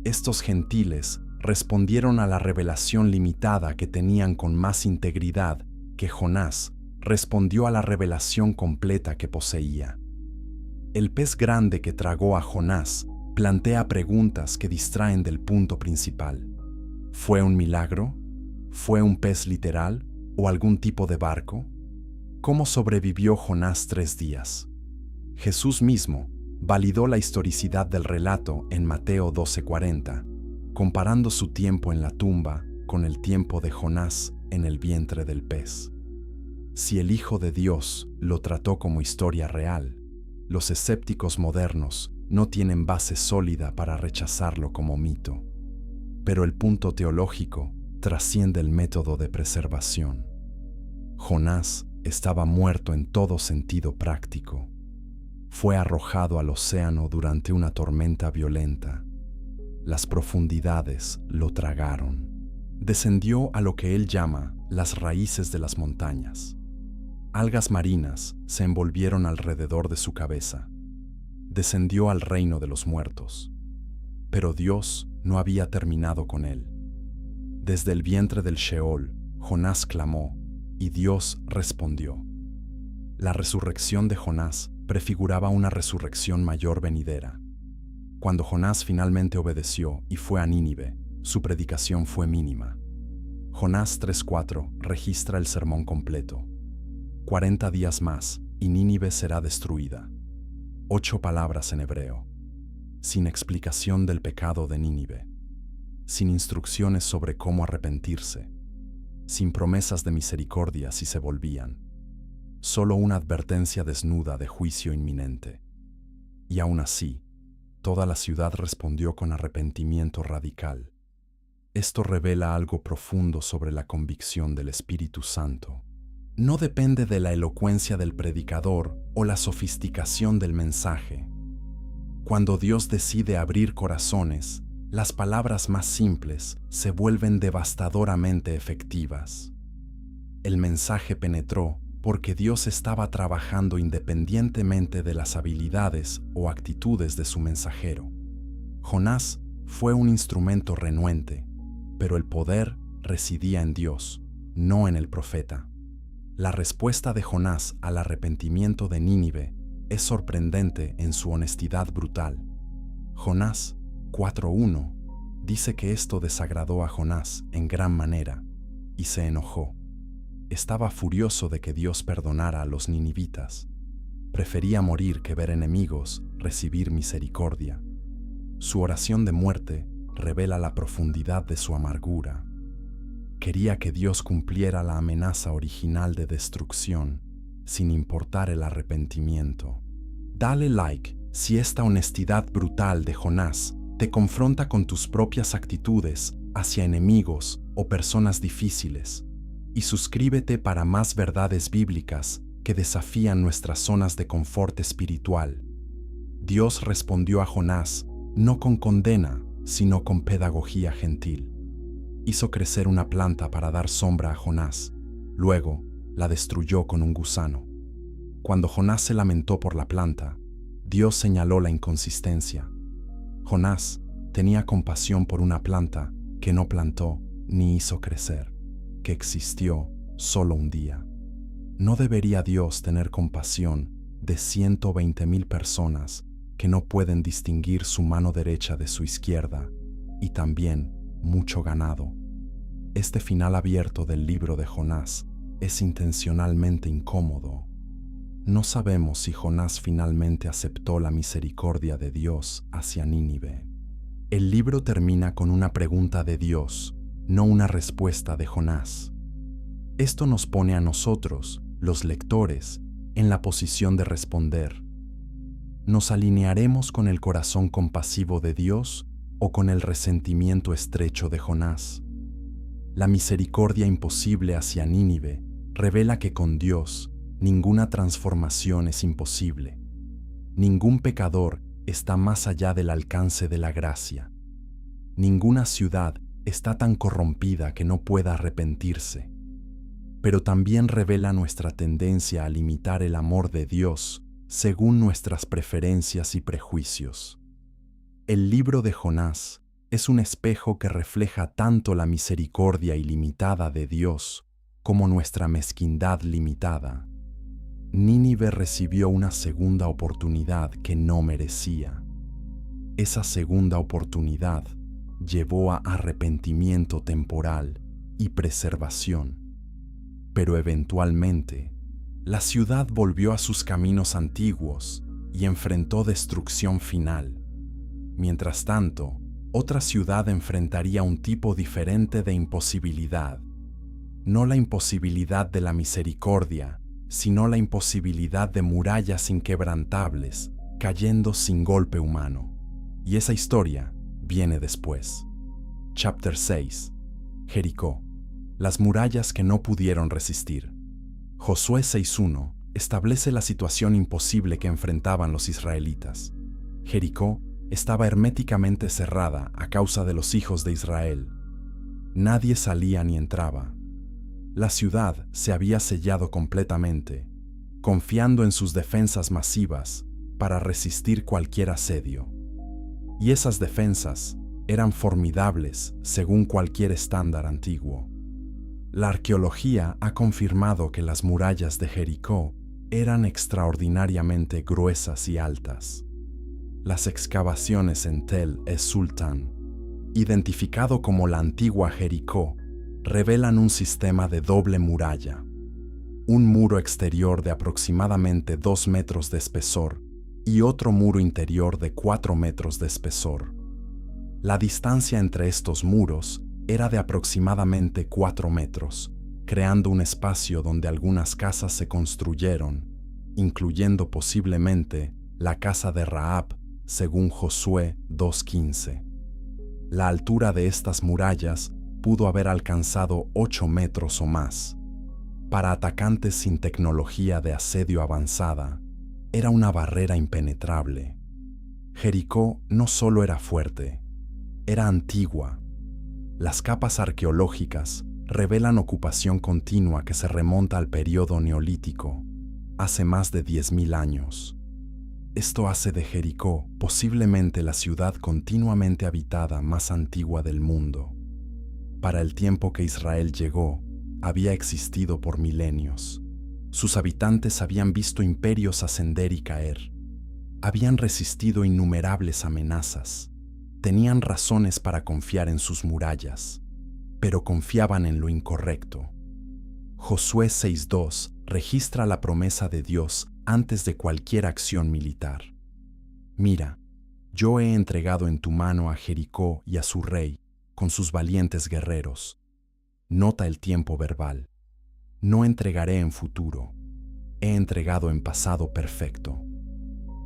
Estos gentiles respondieron a la revelación limitada que tenían con más integridad que Jonás respondió a la revelación completa que poseía. El pez grande que tragó a Jonás plantea preguntas que distraen del punto principal. ¿Fue un milagro? ¿Fue un pez literal o algún tipo de barco? ¿Cómo sobrevivió Jonás 3 días? Jesús mismo validó la historicidad del relato en Mateo 12:40, comparando su tiempo en la tumba con el tiempo de Jonás en el vientre del pez. Si el Hijo de Dios lo trató como historia real, los escépticos modernos no tienen base sólida para rechazarlo como mito. Pero el punto teológico trasciende el método de preservación. Jonás estaba muerto en todo sentido práctico. Fue arrojado al océano durante una tormenta violenta. Las profundidades lo tragaron. Descendió a lo que él llama las raíces de las montañas. Algas marinas se envolvieron alrededor de su cabeza. Descendió al reino de los muertos. Pero Dios no había terminado con él. Desde el vientre del Sheol, Jonás clamó, y Dios respondió. La resurrección de Jonás prefiguraba una resurrección mayor venidera. Cuando Jonás finalmente obedeció y fue a Nínive, su predicación fue mínima. Jonás 3:4 registra el sermón completo. 40 días más, y Nínive será destruida. 8 palabras en hebreo. Sin explicación del pecado de Nínive. Sin instrucciones sobre cómo arrepentirse. Sin promesas de misericordia si se volvían. Solo una advertencia desnuda de juicio inminente. Y aún así, toda la ciudad respondió con arrepentimiento radical. Esto revela algo profundo sobre la convicción del Espíritu Santo. No depende de la elocuencia del predicador o la sofisticación del mensaje. Cuando Dios decide abrir corazones, las palabras más simples se vuelven devastadoramente efectivas. El mensaje penetró porque Dios estaba trabajando independientemente de las habilidades o actitudes de su mensajero. Jonás fue un instrumento renuente, pero el poder residía en Dios, no en el profeta. La respuesta de Jonás al arrepentimiento de Nínive es sorprendente en su honestidad brutal. Jonás 4:1 dice que esto desagradó a Jonás en gran manera, y se enojó. Estaba furioso de que Dios perdonara a los ninivitas. Prefería morir que ver enemigos recibir misericordia. Su oración de muerte revela la profundidad de su amargura. Quería que Dios cumpliera la amenaza original de destrucción, sin importar el arrepentimiento. Dale like si esta honestidad brutal de Jonás te confronta con tus propias actitudes hacia enemigos o personas difíciles. Y suscríbete para más verdades bíblicas que desafían nuestras zonas de confort espiritual. Dios respondió a Jonás no con condena, sino con pedagogía gentil. Hizo crecer una planta para dar sombra a Jonás. Luego, la destruyó con un gusano. Cuando Jonás se lamentó por la planta, Dios señaló la inconsistencia. Jonás tenía compasión por una planta que no plantó ni hizo crecer, que existió solo un día. ¿No debería Dios tener compasión de 120,000 personas que no pueden distinguir su mano derecha de su izquierda, y también mucho ganado? Este final abierto del libro de Jonás es intencionalmente incómodo. No sabemos si Jonás finalmente aceptó la misericordia de Dios hacia Nínive. El libro termina con una pregunta de Dios, no una respuesta de Jonás. Esto nos pone a nosotros, los lectores, en la posición de responder. ¿Nos alinearemos con el corazón compasivo de Dios o con el resentimiento estrecho de Jonás? La misericordia imposible hacia Nínive revela que con Dios ninguna transformación es imposible. Ningún pecador está más allá del alcance de la gracia. Ninguna ciudad está tan corrompida que no pueda arrepentirse. Pero también revela nuestra tendencia a limitar el amor de Dios según nuestras preferencias y prejuicios. El libro de Jonás es un espejo que refleja tanto la misericordia ilimitada de Dios como nuestra mezquindad limitada. Nínive recibió una segunda oportunidad que no merecía. Esa segunda oportunidad llevó a arrepentimiento temporal y preservación. Pero eventualmente, la ciudad volvió a sus caminos antiguos y enfrentó destrucción final. Mientras tanto, otra ciudad enfrentaría un tipo diferente de imposibilidad. No la imposibilidad de la misericordia, sino la imposibilidad de murallas inquebrantables, cayendo sin golpe humano. Y esa historia viene después. Chapter 6. Jericó. Las murallas que no pudieron resistir. Josué 6:1 establece la situación imposible que enfrentaban los israelitas. Jericó estaba herméticamente cerrada a causa de los hijos de Israel. Nadie salía ni entraba. La ciudad se había sellado completamente, confiando en sus defensas masivas para resistir cualquier asedio. Y esas defensas eran formidables según cualquier estándar antiguo. La arqueología ha confirmado que las murallas de Jericó eran extraordinariamente gruesas y altas. Las excavaciones en Tel es-Sultán, identificado como la antigua Jericó, revelan un sistema de doble muralla. Un muro exterior de aproximadamente 2 metros de espesor y otro muro interior de 4 metros de espesor. La distancia entre estos muros era de aproximadamente 4 metros, creando un espacio donde algunas casas se construyeron, incluyendo posiblemente la casa de Rahab, según Josué 2:15. La altura de estas murallas pudo haber alcanzado 8 metros o más. Para atacantes sin tecnología de asedio avanzada, era una barrera impenetrable. Jericó no solo era fuerte, era antigua. Las capas arqueológicas revelan ocupación continua que se remonta al período neolítico, hace más de 10,000 años. Esto hace de Jericó posiblemente la ciudad continuamente habitada más antigua del mundo. Para el tiempo que Israel llegó, había existido por milenios. Sus habitantes habían visto imperios ascender y caer. Habían resistido innumerables amenazas. Tenían razones para confiar en sus murallas, pero confiaban en lo incorrecto. Josué 6:2 registra la promesa de Dios antes de cualquier acción militar. Mira, Yo he entregado en tu mano a Jericó y a su rey, con sus valientes guerreros. Nota el tiempo verbal. No entregaré en futuro. He entregado en pasado perfecto.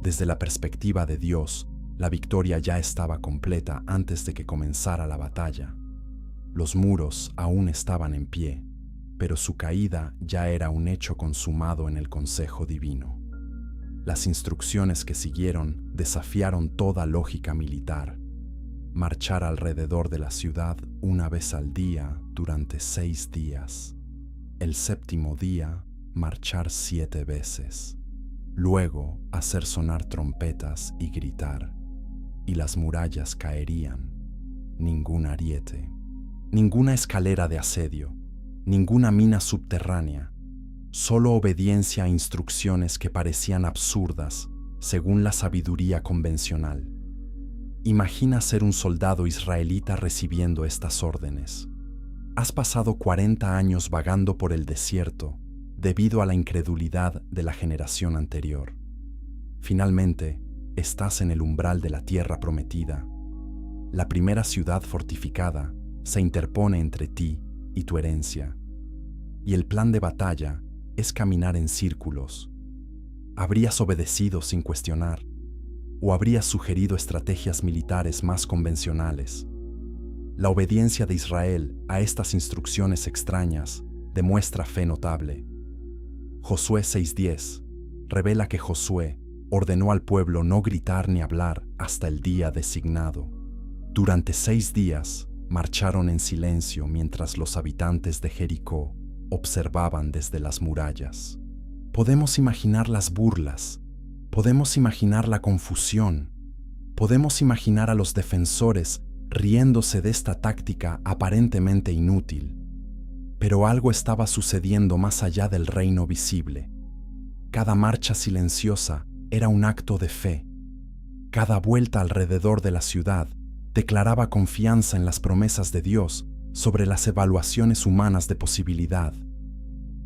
Desde la perspectiva de Dios, la victoria ya estaba completa antes de que comenzara la batalla. Los muros aún estaban en pie, pero su caída ya era un hecho consumado en el consejo divino. Las instrucciones que siguieron desafiaron toda lógica militar. Marchar alrededor de la ciudad una vez al día durante 6 días. El séptimo día, marchar 7 veces. Luego, hacer sonar trompetas y gritar. Y las murallas caerían. Ningún ariete, ninguna escalera de asedio, ninguna mina subterránea. Solo obediencia a instrucciones que parecían absurdas según la sabiduría convencional. Imagina ser un soldado israelita recibiendo estas órdenes. Has pasado 40 años vagando por el desierto debido a la incredulidad de la generación anterior. Finalmente, estás en el umbral de la tierra prometida. La primera ciudad fortificada se interpone entre ti y tu herencia. Y el plan de batalla es caminar en círculos. ¿Habrías obedecido sin cuestionar? ¿O habrías sugerido estrategias militares más convencionales? La obediencia de Israel a estas instrucciones extrañas demuestra fe notable. Josué 6:10 revela que Josué ordenó al pueblo no gritar ni hablar hasta el día designado. Durante 6 días marcharon en silencio mientras los habitantes de Jericó observaban desde las murallas. Podemos imaginar las burlas, podemos imaginar la confusión, podemos imaginar a los defensores riéndose de esta táctica aparentemente inútil. Pero algo estaba sucediendo más allá del reino visible. Cada marcha silenciosa era un acto de fe. Cada vuelta alrededor de la ciudad declaraba confianza en las promesas de Dios sobre las evaluaciones humanas de posibilidad.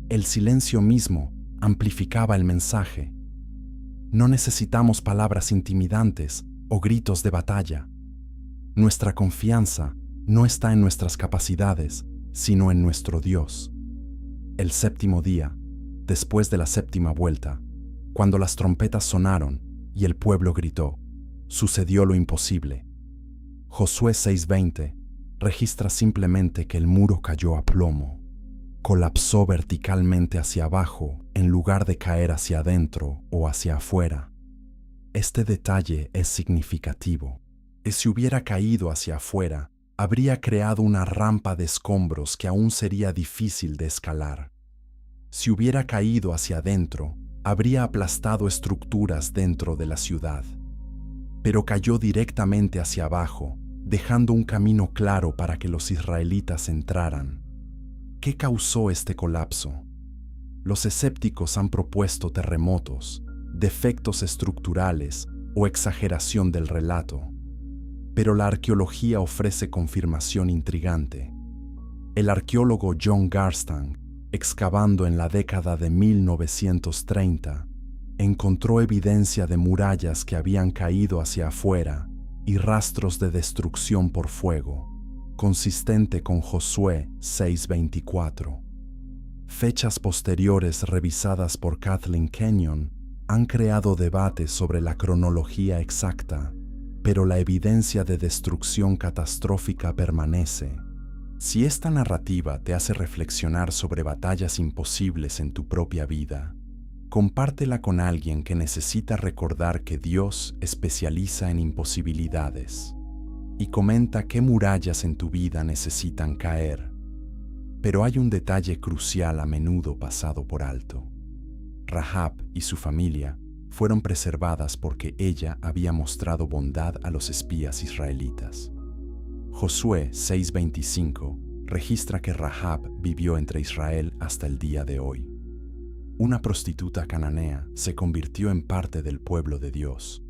El silencio mismo amplificaba el mensaje. No necesitamos palabras intimidantes o gritos de batalla. Nuestra confianza no está en nuestras capacidades, sino en nuestro Dios. El séptimo día, después de la séptima vuelta, cuando las trompetas sonaron y el pueblo gritó, sucedió lo imposible. Josué 6:20 registra simplemente que el muro cayó a plomo. Colapsó verticalmente hacia abajo en lugar de caer hacia adentro o hacia afuera. Este detalle es significativo. Si hubiera caído hacia afuera, habría creado una rampa de escombros que aún sería difícil de escalar. Si hubiera caído hacia adentro, habría aplastado estructuras dentro de la ciudad. Pero cayó directamente hacia abajo, dejando un camino claro para que los israelitas entraran. ¿Qué causó este colapso? Los escépticos han propuesto terremotos, defectos estructurales o exageración del relato. Pero la arqueología ofrece confirmación intrigante. El arqueólogo John Garstang, excavando en la década de 1930, encontró evidencia de murallas que habían caído hacia afuera y rastros de destrucción por fuego, consistente con Josué 6:24. Fechas posteriores revisadas por Kathleen Kenyon han creado debates sobre la cronología exacta, pero la evidencia de destrucción catastrófica permanece. Si esta narrativa te hace reflexionar sobre batallas imposibles en tu propia vida, compártela con alguien que necesita recordar que Dios especializa en imposibilidades. Y comenta qué murallas en tu vida necesitan caer. Pero hay un detalle crucial a menudo pasado por alto. Rahab y su familia fueron preservadas porque ella había mostrado bondad a los espías israelitas. Josué 6:25 registra que Rahab vivió entre Israel hasta el día de hoy. Una prostituta cananea se convirtió en parte del pueblo de Dios.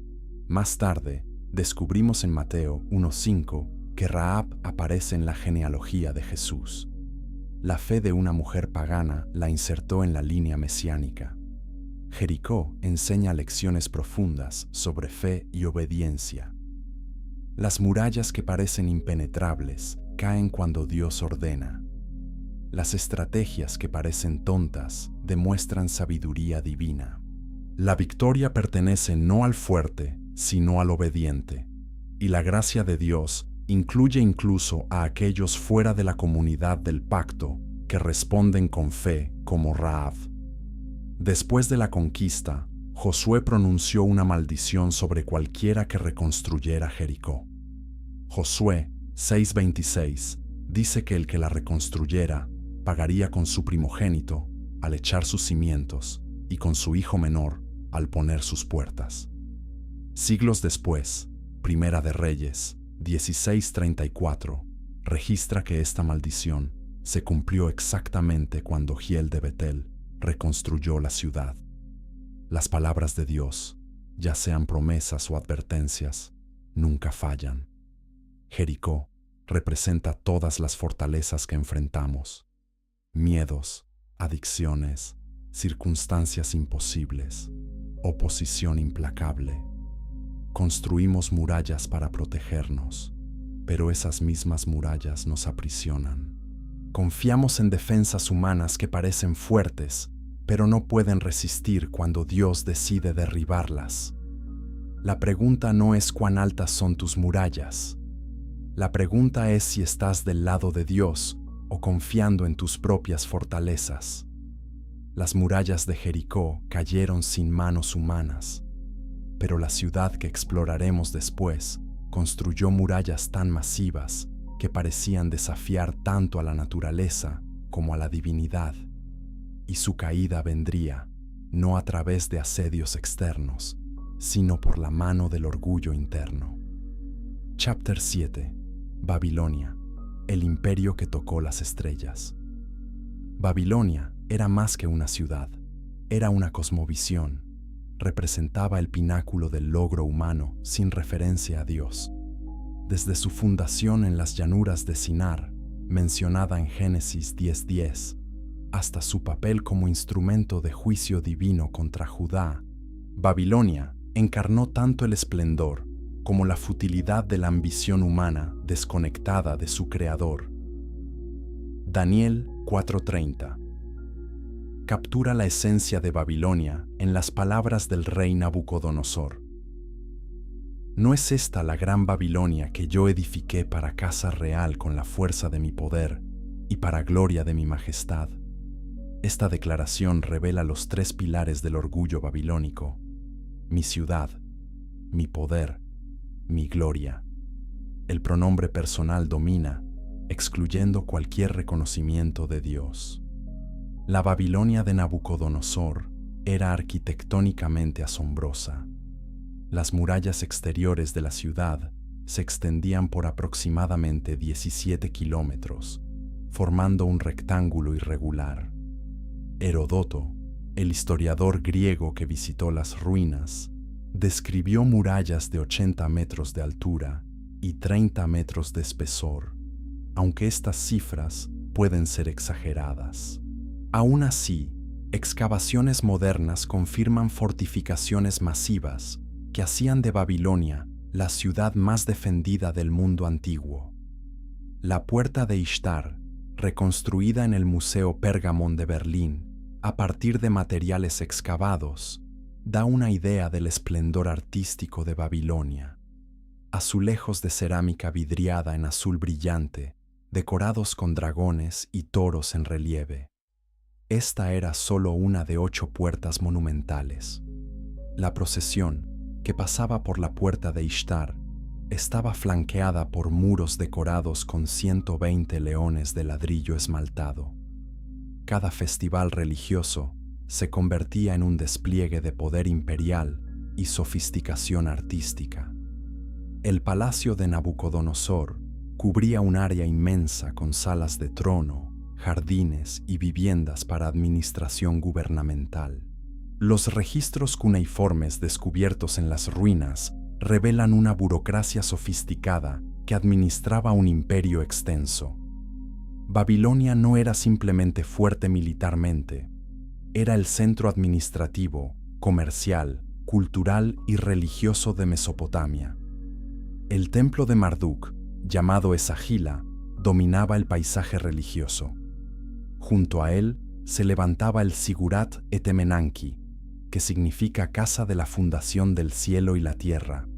Más tarde, descubrimos en Mateo 1:5 que Rahab aparece en la genealogía de Jesús. La fe de una mujer pagana la insertó en la línea mesiánica. Jericó enseña lecciones profundas sobre fe y obediencia. Las murallas que parecen impenetrables caen cuando Dios ordena. Las estrategias que parecen tontas demuestran sabiduría divina. La victoria pertenece no al fuerte, sino al obediente. Y la gracia de Dios incluye incluso a aquellos fuera de la comunidad del pacto que responden con fe, como Rahab. Después de la conquista, Josué pronunció una maldición sobre cualquiera que reconstruyera Jericó. Josué 6:26 dice que el que la reconstruyera pagaría con su primogénito al echar sus cimientos y con su hijo menor al poner sus puertas. Siglos después, Primera de Reyes 16:34 registra que esta maldición se cumplió exactamente cuando Giel de Betel reconstruyó la ciudad. Las palabras de Dios, ya sean promesas o advertencias, nunca fallan. Jericó representa todas las fortalezas que enfrentamos: miedos, adicciones, circunstancias imposibles, oposición implacable. Construimos murallas para protegernos, pero esas mismas murallas nos aprisionan. Confiamos en defensas humanas que parecen fuertes, pero no pueden resistir cuando Dios decide derribarlas. La pregunta no es cuán altas son tus murallas. La pregunta es si estás del lado de Dios o confiando en tus propias fortalezas. Las murallas de Jericó cayeron sin manos humanas, pero la ciudad que exploraremos después construyó murallas tan masivas que parecían desafiar tanto a la naturaleza como a la divinidad, y su caída vendría no a través de asedios externos, sino por la mano del orgullo interno. Chapter 7. Babilonia, el imperio que tocó las estrellas. Babilonia era más que una ciudad, era una cosmovisión. Representaba el pináculo del logro humano sin referencia a Dios. Desde su fundación en las llanuras de Sinar, mencionada en Génesis 10:10, hasta su papel como instrumento de juicio divino contra Judá, Babilonia encarnó tanto el esplendor como la futilidad de la ambición humana desconectada de su creador. Daniel 4:30 captura la esencia de Babilonia en las palabras del rey Nabucodonosor. ¿No es esta la gran Babilonia que yo edifiqué para casa real con la fuerza de mi poder y para gloria de mi majestad? Esta declaración revela los tres pilares del orgullo babilónico: mi ciudad, mi poder, mi gloria. El pronombre personal domina, excluyendo cualquier reconocimiento de Dios. La Babilonia de Nabucodonosor era arquitectónicamente asombrosa. Las murallas exteriores de la ciudad se extendían por aproximadamente 17 kilómetros, formando un rectángulo irregular. Heródoto, el historiador griego que visitó las ruinas, describió murallas de 80 metros de altura y 30 metros de espesor, aunque estas cifras pueden ser exageradas. Aún así, excavaciones modernas confirman fortificaciones masivas que hacían de Babilonia la ciudad más defendida del mundo antiguo. La Puerta de Ishtar, reconstruida en el Museo Pergamon de Berlín a partir de materiales excavados, da una idea del esplendor artístico de Babilonia. Azulejos de cerámica vidriada en azul brillante, decorados con dragones y toros en relieve. Esta era solo una de 8 puertas monumentales. La procesión, que pasaba por la Puerta de Ishtar, estaba flanqueada por muros decorados con 120 leones de ladrillo esmaltado. Cada festival religioso se convertía en un despliegue de poder imperial y sofisticación artística. El palacio de Nabucodonosor cubría un área inmensa con salas de trono, jardines y viviendas para administración gubernamental. Los registros cuneiformes descubiertos en las ruinas revelan una burocracia sofisticada que administraba un imperio extenso. Babilonia no era simplemente fuerte militarmente, era el centro administrativo, comercial, cultural y religioso de Mesopotamia. El templo de Marduk, llamado Esagila, dominaba el paisaje religioso. Junto a él se levantaba el Sigurat Etemenanki, que significa casa de la fundación del cielo y la tierra.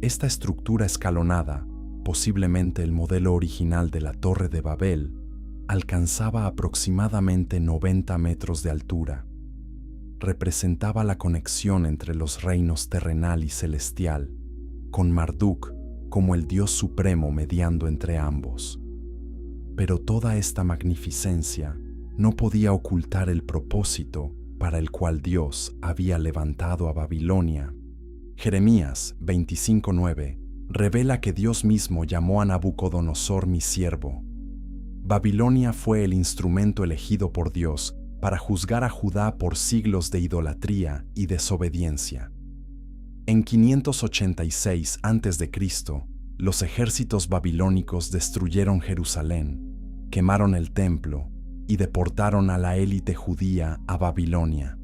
Esta estructura escalonada, posiblemente el modelo original de la Torre de Babel, alcanzaba aproximadamente 90 metros de altura. Representaba la conexión entre los reinos terrenal y celestial, con Marduk como el dios supremo mediando entre ambos. Pero toda esta magnificencia no podía ocultar el propósito para el cual Dios había levantado a Babilonia. Jeremías 25:9 revela que Dios mismo llamó a Nabucodonosor mi siervo. Babilonia fue el instrumento elegido por Dios para juzgar a Judá por siglos de idolatría y desobediencia. En 586 a.C., los ejércitos babilónicos destruyeron Jerusalén, quemaron el templo y deportaron a la élite judía a Babilonia.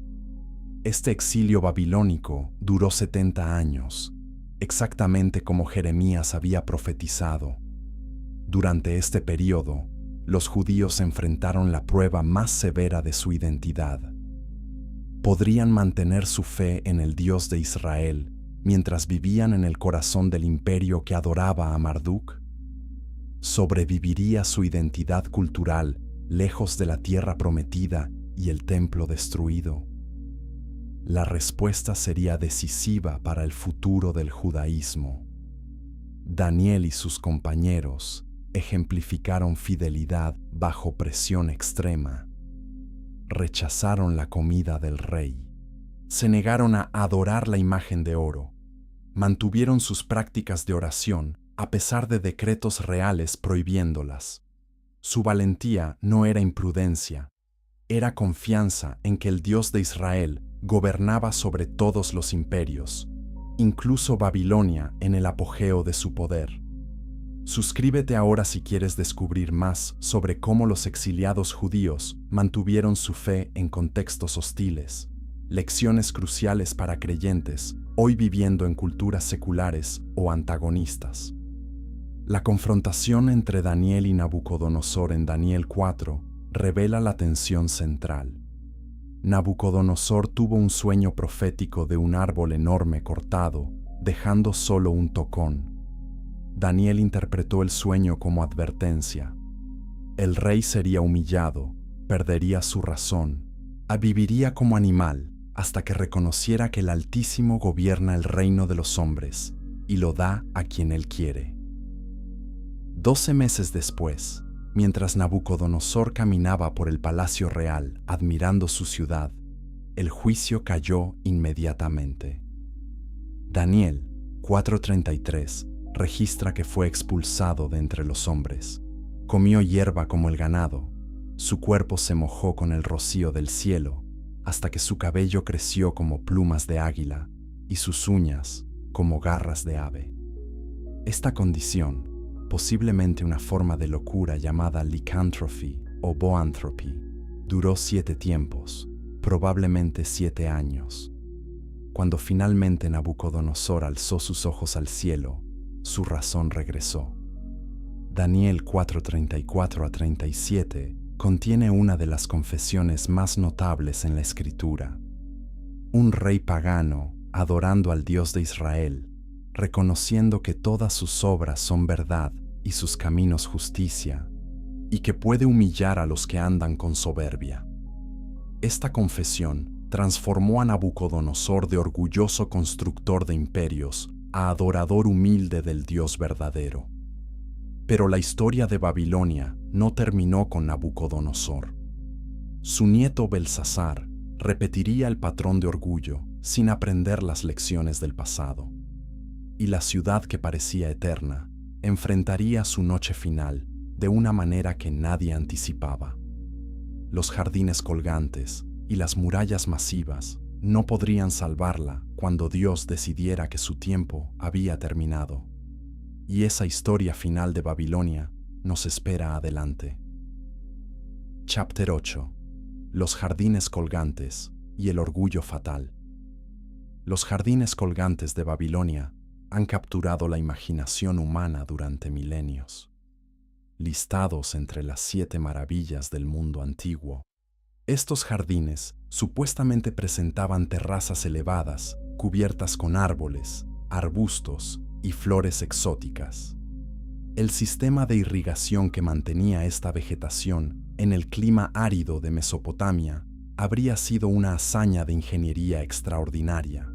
Este exilio babilónico duró 70 años, exactamente como Jeremías había profetizado. Durante este período, los judíos enfrentaron la prueba más severa de su identidad. ¿Podrían mantener su fe en el Dios de Israel mientras vivían en el corazón del imperio que adoraba a Marduk? ¿Sobreviviría su identidad cultural lejos de la tierra prometida y el templo destruido? La respuesta sería decisiva para el futuro del judaísmo. Daniel y sus compañeros ejemplificaron fidelidad bajo presión extrema. Rechazaron la comida del rey. Se negaron a adorar la imagen de oro. Mantuvieron sus prácticas de oración a pesar de decretos reales prohibiéndolas. Su valentía no era imprudencia, era confianza en que el Dios de Israel gobernaba sobre todos los imperios, incluso Babilonia en el apogeo de su poder. Suscríbete ahora si quieres descubrir más sobre cómo los exiliados judíos mantuvieron su fe en contextos hostiles, lecciones cruciales para creyentes hoy viviendo en culturas seculares o antagonistas. La confrontación entre Daniel y Nabucodonosor en Daniel 4 revela la tensión central. Nabucodonosor tuvo un sueño profético de un árbol enorme cortado, dejando solo un tocón. Daniel interpretó el sueño como advertencia. El rey sería humillado, perdería su razón, viviría como animal hasta que reconociera que el Altísimo gobierna el reino de los hombres y lo da a quien él quiere. 12 meses después, mientras Nabucodonosor caminaba por el palacio real admirando su ciudad, el juicio cayó inmediatamente. Daniel 4:33 registra que fue expulsado de entre los hombres. Comió hierba como el ganado, su cuerpo se mojó con el rocío del cielo, hasta que su cabello creció como plumas de águila y sus uñas como garras de ave. Esta condición, posiblemente una forma de locura llamada lycanthropy o boanthropy, duró 7 tiempos, probablemente 7 años. Cuando finalmente Nabucodonosor alzó sus ojos al cielo, su razón regresó. Daniel 4:34-37 contiene una de las confesiones más notables en la Escritura. Un rey pagano, adorando al Dios de Israel, reconociendo que todas sus obras son verdad y sus caminos justicia, y que puede humillar a los que andan con soberbia. Esta confesión transformó a Nabucodonosor de orgulloso constructor de imperios a adorador humilde del Dios verdadero. Pero la historia de Babilonia no terminó con Nabucodonosor. Su nieto Belsasar repetiría el patrón de orgullo sin aprender las lecciones del pasado. Y la ciudad que parecía eterna enfrentaría su noche final de una manera que nadie anticipaba. Los jardines colgantes y las murallas masivas no podrían salvarla cuando Dios decidiera que su tiempo había terminado. Y esa historia final de Babilonia nos espera adelante. Chapter 8. Los jardines colgantes y el orgullo fatal. Los jardines colgantes de Babilonia han capturado la imaginación humana durante milenios. Listados entre las 7 maravillas del mundo antiguo, estos jardines supuestamente presentaban terrazas elevadas, cubiertas con árboles, arbustos y flores exóticas. El sistema de irrigación que mantenía esta vegetación en el clima árido de Mesopotamia habría sido una hazaña de ingeniería extraordinaria.